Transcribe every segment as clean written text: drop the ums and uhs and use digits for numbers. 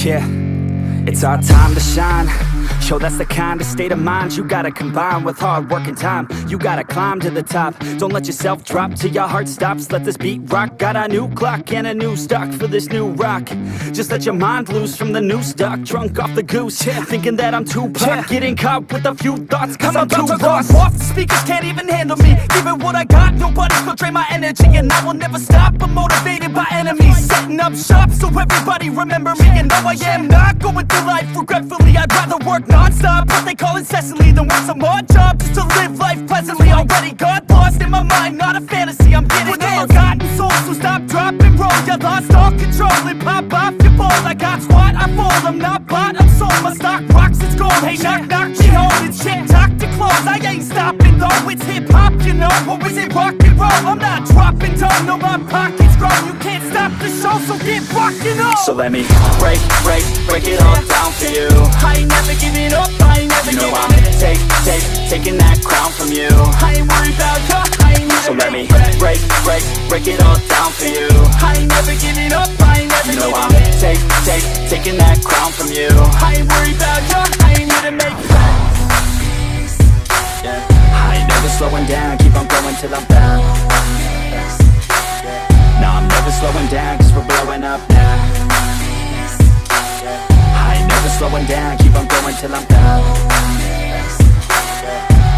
Yeah, it's our time to shine. Yo, that's the kind of state of mind you gotta combine with hard work and time. You gotta climb to the top. Don't let yourself drop till your heart stops. Let this beat rock. Got a new clock and a new stock for this new rock. Just let your mind loose from the new stock. Drunk off the goose, thinking that I'm too pop. Getting caught with a few thoughts cause I'm too lost. Off the speakers can't even handle me. Giving what I got, nobody's gonna drain my energy. And I will never stop, I'm motivated by enemies. Setting up shop so everybody remember me. And no, I am not going through life regretfully. I'd rather work non-stop, what they call incessantly, than work some odd job just to live life pleasantly. Already got lost in my mind, not a fantasy, I'm getting it. Forgotten souls, so stop, drop, and roll. You lost all control and pop off your ball. I got squat, I fall, I'm not bought, I'm sold. My stock rocks, it's gold. Hey, knock, knock, me home. It's shit, talk to close. I ain't stopping though, it's hip-hop, you know. Or is it rock and roll? I'm not dropping down, no, my pocket's grown. You can't stop the show, so get rockin' on. So let me break it all down for you. I ain't never giving up, I ain't never giving up. Taking that crown from you. I ain't worried about you, I ain't never. So let me break it all down for you. I ain't never giving up, I ain't never giving up. I'm taking that crown from you. I ain't worried about you, I ain't here to make friends. I ain't never slowing down, keep on going till I'm down. No, I'm never slowing down, cause we're blowing up now. I ain't never slowing down, keep on going till I'm down.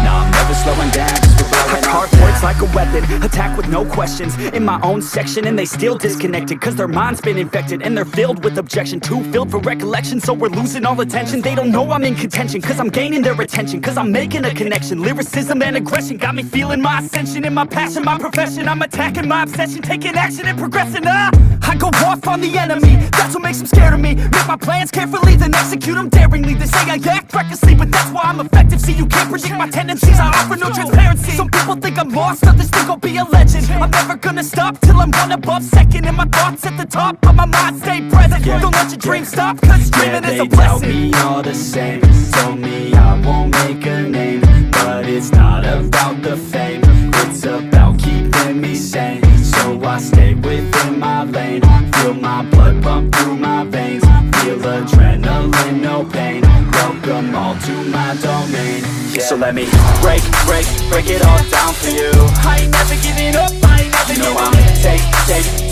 No, I'm never slowing down, cause we're blowing up. Hard words like a weapon, attack with no questions. In my own section and they still disconnected, cause their mind's been infected and they're filled with objection. Too filled for recollection, so we're losing all attention. They don't know I'm in contention, cause I'm gaining their attention. Cause I'm making a connection, lyricism and aggression got me feeling my ascension. In my passion, my profession, I'm attacking my obsession. Taking action and progressing, I go off on the enemy, that's what makes them scared of me. Make my plans carefully, then execute them daringly. They say I act recklessly, but that's why I'm effective. See, you can't predict my tendencies, I offer no transparency. Some people think I'm lost, others think I'll be a legend. I'm never gonna stop till I'm one above second. And my thoughts at the top, but my mind stay present. Don't let your dreams stop, cause dreaming is a blessing. They tell me all the same, told me I won't make a name. But it's not about the fame, it's about keeping me sane. So I stay within my lane, feel my blood pump through my veins. Feel adrenaline, no pain, welcome all to my domain. So let me break it all down for you. I ain't never giving up, I ain't never giving up. I'm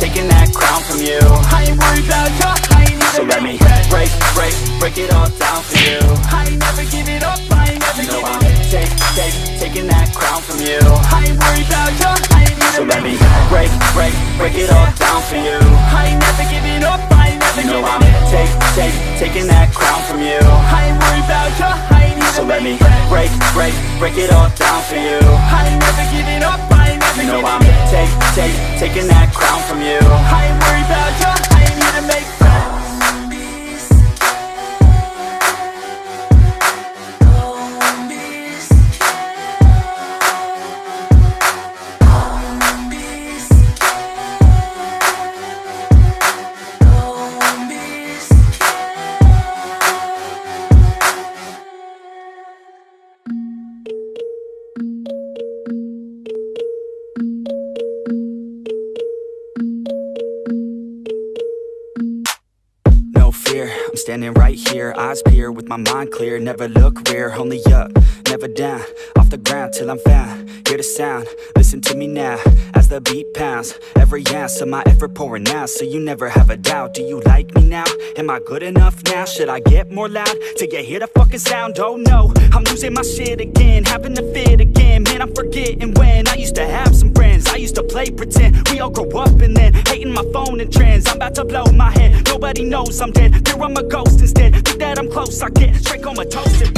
taking that crown from you. I ain't worried about you, I ain't never. So let me break it all down for you. I ain't never giving up, I ain't never giving up. I'm taking that crown from you. I ain't worried about you, I ain't never. So let me break it all down for you. I ain't never giving up, I ain't never giving up. I'm taking that crown from you. I ain't worried about you, I ain't never. So let me break it all down for you. I ain't never giving up, I ain't never giving up. I'm taking that crown from you. I ain't worried about you, I ain't here to make friends. I'm standing right here, eyes peer with my mind clear. Never look rear, only up, never down. Off the ground till I'm found, hear the sound. Listen to me now, as the beat pounds. Every ounce of my effort pouring out, so you never have a doubt. Do you like me now? Am I good enough now? Should I get more loud till you hear the fucking sound? Oh no, I'm losing my shit again, having to fit again. Man, I'm forgetting when I used to have some friends. I used to play pretend, we all grow up and then hating my phone and trends. I'm about to blow my head, nobody knows I'm dead. Fear I'm a ghost instead, think that I'm close, I get straight comatose and